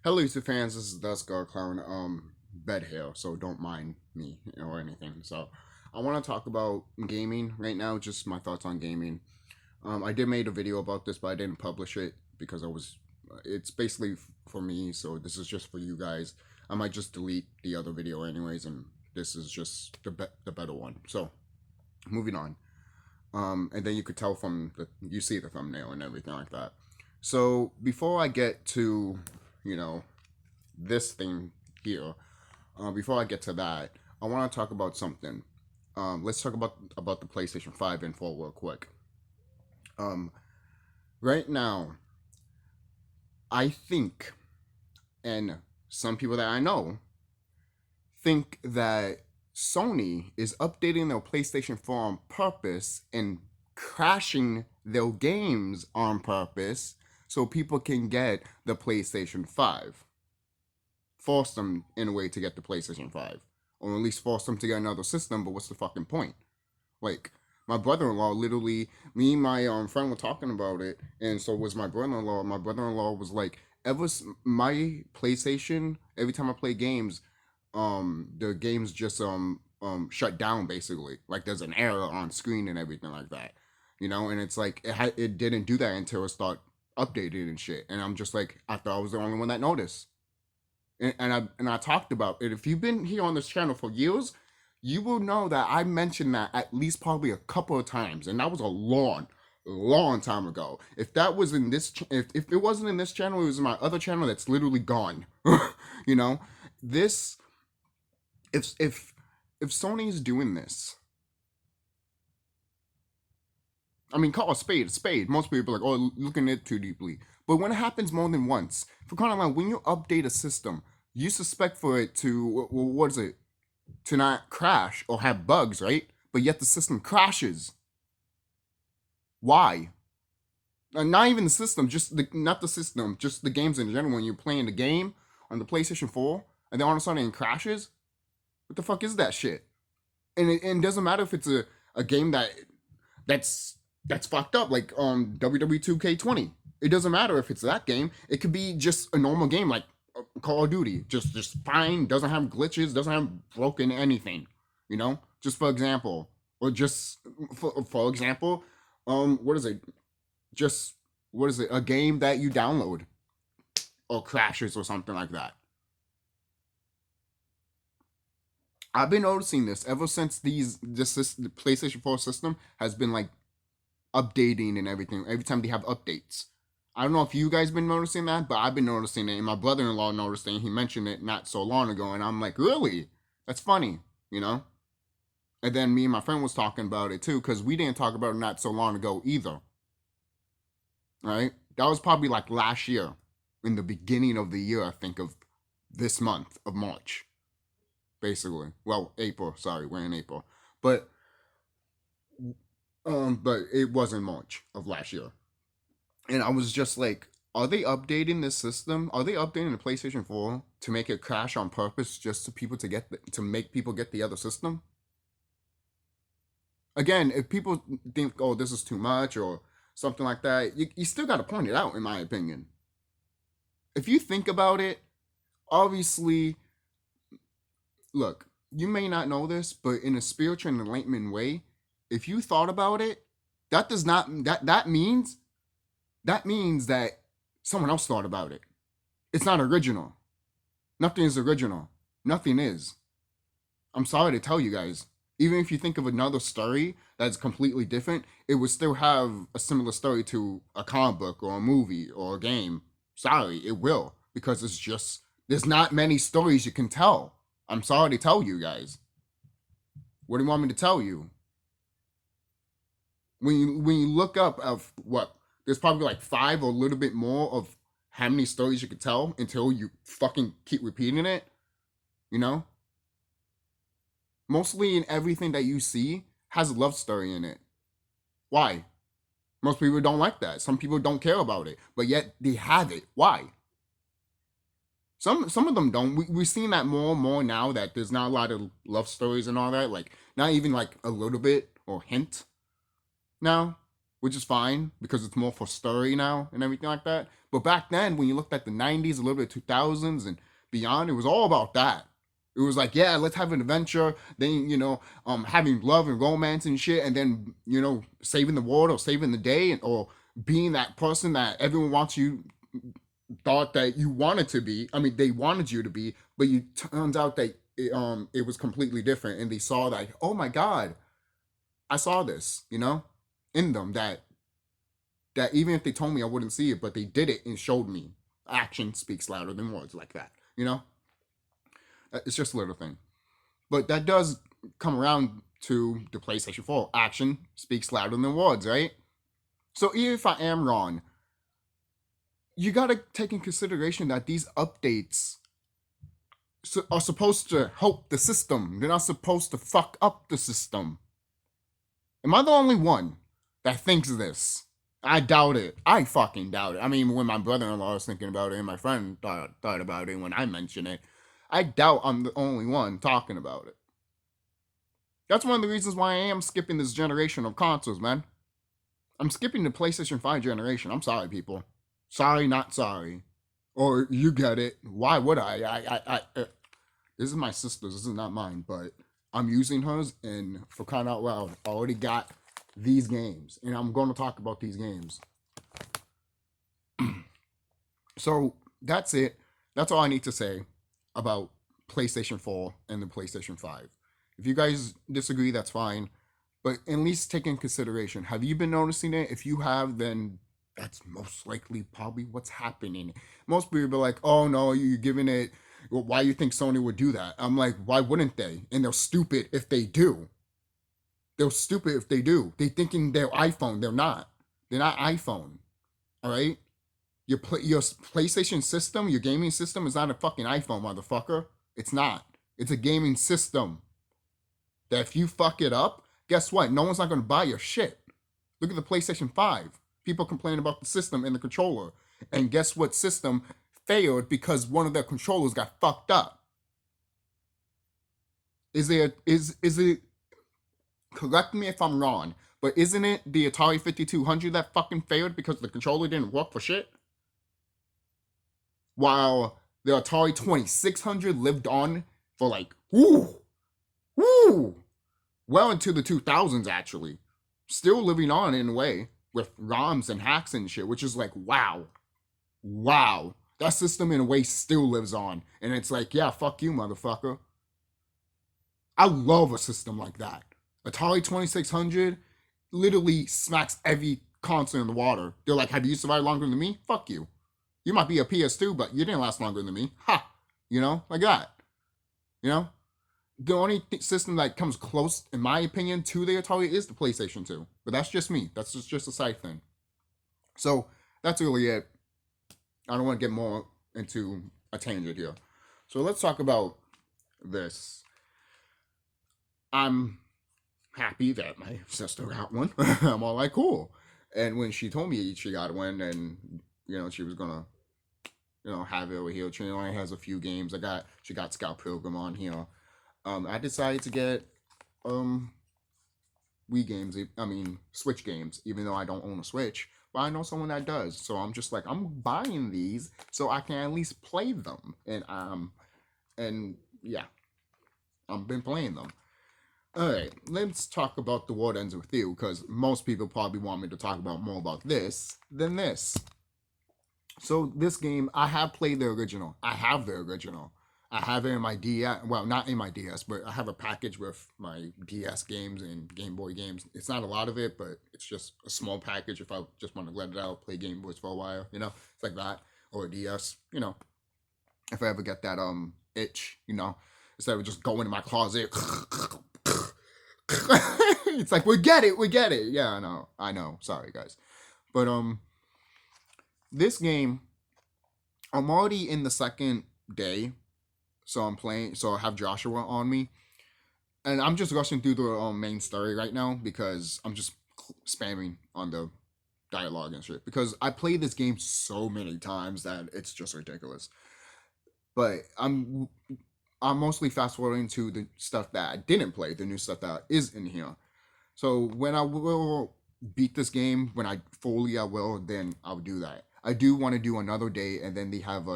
Hello, YouTube fans. This is TheSkullKlown. Bed hair, so don't mind me or anything. So, I want to talk about gaming right now. Just my thoughts on gaming. I did made a video about this, but I didn't publish it because I was. It's basically for me, so this is just for you guys. I might just delete the other video anyways, and this is just the better one. So, moving on. And then you could tell from you see the thumbnail and everything like that. So before I get to, you know, this thing here, before I get to that, I want to talk about something. Let's talk about the PlayStation 5 and 4 real quick. Um, right now, I think, and some people that I know think that Sony is updating their PlayStation 4 on purpose and crashing their games on purpose so people can get the PlayStation 5. Force them in a way to get the PlayStation 5. Or at least force them to get another system, but what's the fucking point? Like, my brother-in-law literally, me and my friend were talking about it, and so was my brother-in-law. My brother-in-law was like, my PlayStation, every time I play games, the games just shut down basically. Like there's an error on screen and everything like that, And it's like it didn't do that until it started updated and shit. And I'm just like, I thought I was the only one that noticed. And I talked about it. If you've been here on this channel for years, you will know that I mentioned that at least probably a couple of times, and that was a long time ago. If that was in this, if it wasn't in this channel, it was in my other channel that's literally gone. you know, this if Sony is doing this, I mean, call a spade a spade. Most people are like, oh, looking at it too deeply. But when it happens more than once, for kind of like when you update a system, you suspect for it to, what is it, to not crash or have bugs, right? But yet the system crashes. Why? Not even the system, not the system, just the games in general. When you're playing the game on the PlayStation 4, and then all of a sudden it crashes, what the fuck is that shit? And it doesn't matter if it's a game that's that's fucked up, like WWE 2K20. It doesn't matter if it's that game. It could be just a normal game like Call of Duty, just fine, doesn't have glitches, doesn't have broken anything, Just for example, or just for example, what is it? Just what is it? A game that you download or crashes or something like that. I've been noticing this ever since the PlayStation 4 system has been like updating and everything. Every time they have updates. I don't know if you guys been noticing that, but I've been noticing it, and my brother-in-law noticed it. And he mentioned it not so long ago, and I'm like, really? That's funny, And then me and my friend was talking about it too, because we didn't talk about it not so long ago either. Right? That was probably like last year, in the beginning of the year, I think of this month of March, basically. Well, April. Sorry, we're in April, but it was in March of last year. And I was just like, are they updating this system? Are they updating the PlayStation 4 to make it crash on purpose just to people to make people get the other system? Again, if people think, oh, this is too much or something like that, you still got to point it out, in my opinion. If you think about it, obviously, look, you may not know this, but in a spiritual and enlightenment way, if you thought about it, that means that someone else thought about it. It's not original. Nothing is original. Nothing is. I'm sorry to tell you guys. Even if you think of another story that's completely different, it would still have a similar story to a comic book or a movie or a game. Sorry, it will. Because there's not many stories you can tell. I'm sorry to tell you guys. What do you want me to tell you? When you look up of what, there's probably like 5 or a little bit more of how many stories you could tell until you fucking keep repeating it, Mostly in everything that you see has a love story in it. Why? Most people don't like that. Some people don't care about it, but yet they have it. Why? Some of them don't. We've seen that more and more now that there's not a lot of love stories and all that. Like, not even like a little bit or hint now. which is fine because it's more for story now and everything like that. But back then, when you looked at the 90s, a little bit 2000s and beyond, it was all about that. It was like, yeah, let's have an adventure, then, having love and romance and shit, and then, saving the world or saving the day, or being that person that everyone wants you, thought that you wanted to be. I mean, they wanted you to be, but you turns out that it was completely different, and they saw like, oh my god, I saw this, in them, that even if they told me I wouldn't see it, but they did it and showed me. Action speaks louder than words, like that. It's just a little thing. But that does come around to the PlayStation 4. Action speaks louder than words, right? So even if I am wrong, you gotta take in consideration that these updates are supposed to help the system. They're not supposed to fuck up the system. Am I the only one that thinks this? I doubt it. I fucking doubt it. I mean, when my brother-in-law was thinking about it and my friend thought about it when I mentioned it, I doubt I'm the only one talking about it. That's one of the reasons why I am skipping this generation of consoles, man. I'm skipping the PlayStation 5 generation. I'm sorry, people. Sorry, not sorry. Or you get it. Why would I? This is my sister's. This is not mine, but I'm using hers, and for crying out loud, I already got these games, and I'm going to talk about these games. So that's it. That's all I need to say about PlayStation 4 and the PlayStation 5. If you guys disagree, that's fine. But at least take in consideration. Have you been noticing it? If you have, then that's most likely probably what's happening. Most people are like, oh no, you're giving it. Why you think Sony would do that? I'm like, why wouldn't they? And they're stupid if they do. They're stupid if they do. They thinking they're iPhone. They're not. They're not iPhone. All right? Your PlayStation system, your gaming system is not a fucking iPhone, motherfucker. It's not. It's a gaming system. That if you fuck it up, guess what? No one's not going to buy your shit. Look at the PlayStation 5. People complain about the system and the controller. And guess what system failed because one of their controllers got fucked up? Is it, correct me if I'm wrong, but isn't it the Atari 5200 that fucking failed because the controller didn't work for shit? While the Atari 2600 lived on for like, well into the 2000s, actually. Still living on in a way with ROMs and hacks and shit, which is like, wow. That system in a way still lives on. And it's like, yeah, fuck you, motherfucker. I love a system like that. Atari 2600 literally smacks every console in the water. They're like, have you survived longer than me? Fuck you. You might be a PS2, but you didn't last longer than me. Ha! Like that. The only system that comes close, in my opinion, to the Atari is the PlayStation 2. But that's just me. That's just a side thing. So, that's really it. I don't want to get more into a tangent here. So, let's talk about this. I'm happy that my sister got one. I'm all like, cool. And when she told me she got one, and, she was going to, have it over here. She only has a few games. She got Scout Pilgrim on here. I decided to get Wii games. Switch games, even though I don't own a Switch. But I know someone that does, so I'm just like, I'm buying these so I can at least play them. And yeah, I've been playing them. All right, let's talk about The World Ends With You, because most people probably want me to talk about more about this than this. So this game, I have played the original. I have the original. I have it in my DS. Well, not in my DS, but I have a package with my DS games and Game Boy games. It's not a lot of it, but it's just a small package if I just want to let it out, play Game Boys for a while, it's like that. Or a DS, if I ever get that itch, instead of just going in my closet. It's like, we get it. Yeah, I know. Sorry, guys. But this game, I'm already in the second day. So I'm playing, so I have Joshua on me. And I'm just rushing through the main story right now because I'm just spamming on the dialogue and shit. Because I played this game so many times that it's just ridiculous. But I'm mostly fast forwarding to the stuff that I didn't play, the new stuff that is in here. So when I will beat this game when I will, then I'll do that. I do want to do another day, and then they have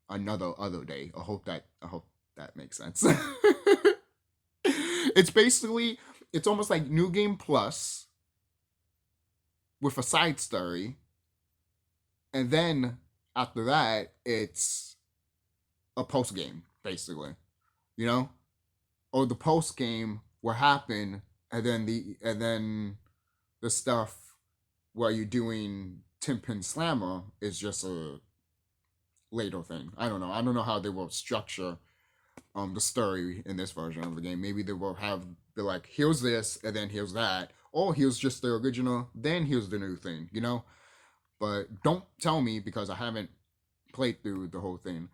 another other day. I hope that makes sense. It's basically, it's almost like New Game Plus with a side story, and then after that, it's a post game, basically. You know, or the post game will happen, and then the stuff where you're doing 10-pin slammer is just a later thing. I don't know. I don't know how they will structure the story in this version of the game. Maybe they will have, be like, here's this and then here's that, or here's just the original, then here's the new thing, you know. But don't tell me because I haven't played through the whole thing.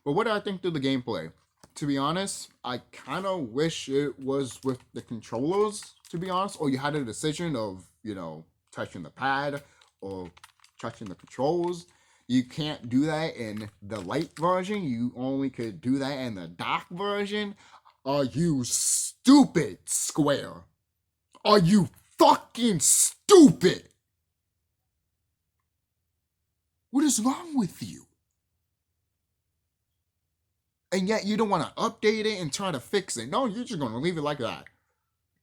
But what do I think through the gameplay? To be honest, I kind of wish it was with the controllers, to be honest, or you had a decision of, touching the pad or touching the controls. You can't do that in the light version. You only could do that in the dark version. Are you stupid, Square? Are you fucking stupid? What is wrong with you? And yet you don't want to update it and try to fix it. No, you're just going to leave it like that.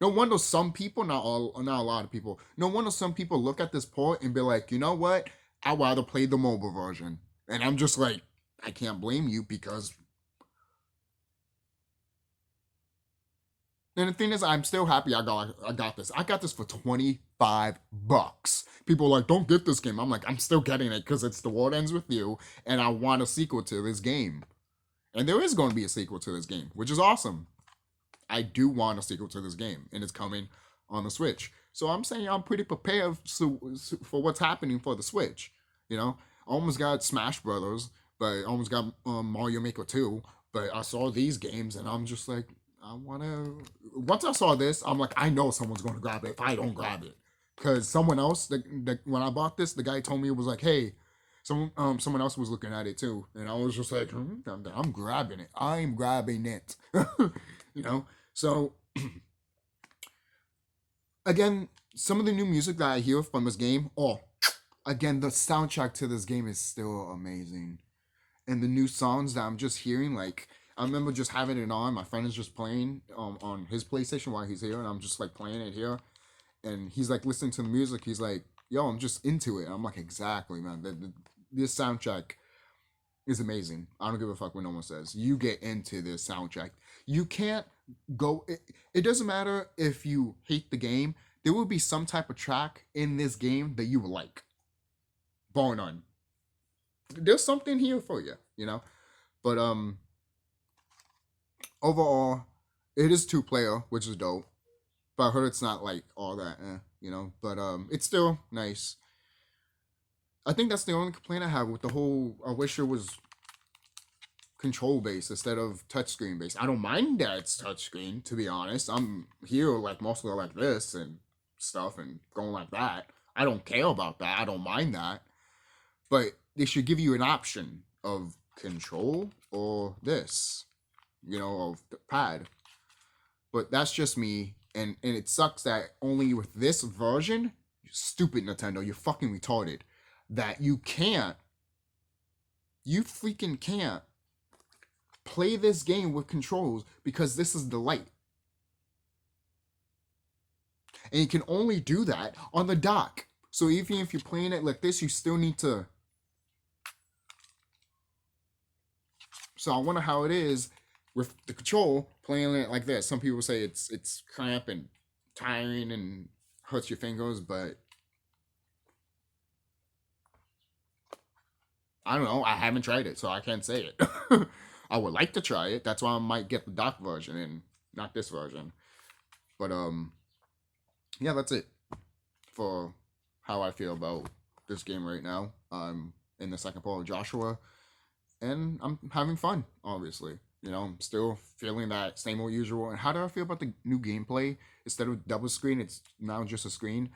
No wonder some people, not a lot of people, no wonder some people look at this port and be like, you know what? I'd rather play the mobile version. And I'm just like, I can't blame you because... And the thing is, I'm still happy I got this. I got this for $25. People are like, don't get this game. I'm like, I'm still getting it because it's The World Ends With You, and I want a sequel to this game. And there is going to be a sequel to this game, which is awesome. I do want a sequel to this game, and it's coming on the Switch. So I'm saying I'm pretty prepared for what's happening for the Switch. I almost got Smash Brothers, but I almost got Mario Maker 2. But I saw these games, and I'm just like, I want to... Once I saw this, I'm like, I know someone's going to grab it if I don't grab it. Because someone else, when I bought this, the guy told me, it was like, hey... Someone else was looking at it too, and I was just like, I'm grabbing it. I'm grabbing it. So again, some of the new music that I hear from this game, again, the soundtrack to this game is still amazing, and the new songs that I'm just hearing, like I remember just having it on. My friend is just playing on his PlayStation while he's here, and I'm just like playing it here, and he's like listening to the music. He's like, yo, I'm just into it. I'm like, exactly, man. This soundtrack is amazing. I don't give a fuck what no one says. You get into this soundtrack. You can't go... It doesn't matter if you hate the game. There will be some type of track in this game that you will like. Bar none. There's something here for you, But, overall, it is 2-player, which is dope. But I heard it's not, like, all that, But, it's still nice. I think that's the only complaint I have with the whole... I wish it was control-based instead of touchscreen-based. I don't mind that it's touchscreen, to be honest. I'm here, like, mostly like this and stuff and going like that. I don't care about that. I don't mind that. But they should give you an option of control or this, of the pad. But that's just me. And it sucks that only with this version, stupid Nintendo, you're fucking retarded, that you freaking can't play this game with controls because this is the light. And you can only do that on the dock. So even if you're playing it like this, you still need to... So I wonder how it is with the control playing it like this. Some people say it's cramp and tiring and hurts your fingers, but I don't know. I haven't tried it, so I can't say it. I would like to try it. That's why I might get the dock version and not this version. But yeah, that's it for how I feel about this game right now. I'm in the second part of Joshua, and I'm having fun, obviously. I'm still feeling that same old usual. And how do I feel about the new gameplay? Instead of double screen, it's now just a screen.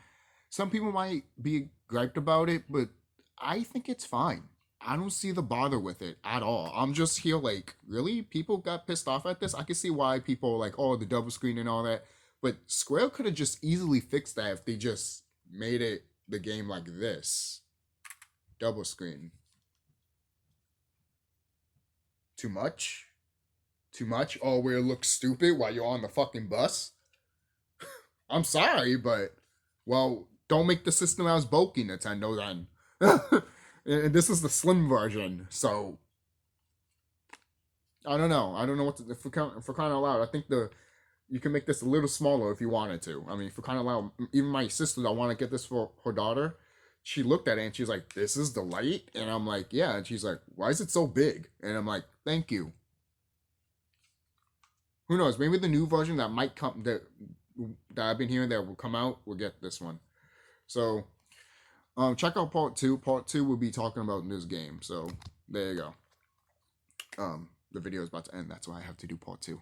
Some people might be griped about it, but I think it's fine. I don't see the bother with it at all. I'm just here like, really? People got pissed off at this? I can see why people are like, oh, the double screen and all that. But Square could have just easily fixed that if they just made it the game like this. Double screen. Too much? Too much? Oh, where it looks stupid while you're on the fucking bus? I'm sorry, but, well, don't make the system as bulky, Nintendo, then. And this is the slim version, so I don't know. I don't know what to, for crying out loud. I think you can make this a little smaller if you wanted to. I mean, for crying out loud, even my sister that want to get this for her daughter, she looked at it and she's like, "This is the light," and I'm like, "Yeah," and she's like, "Why is it so big?" And I'm like, "Thank you." Who knows? Maybe the new version that might come that I've been hearing that will come out will get this one. So, check out part two. Part two will be talking about this game. So there you go. The video is about to end. That's why I have to do part two.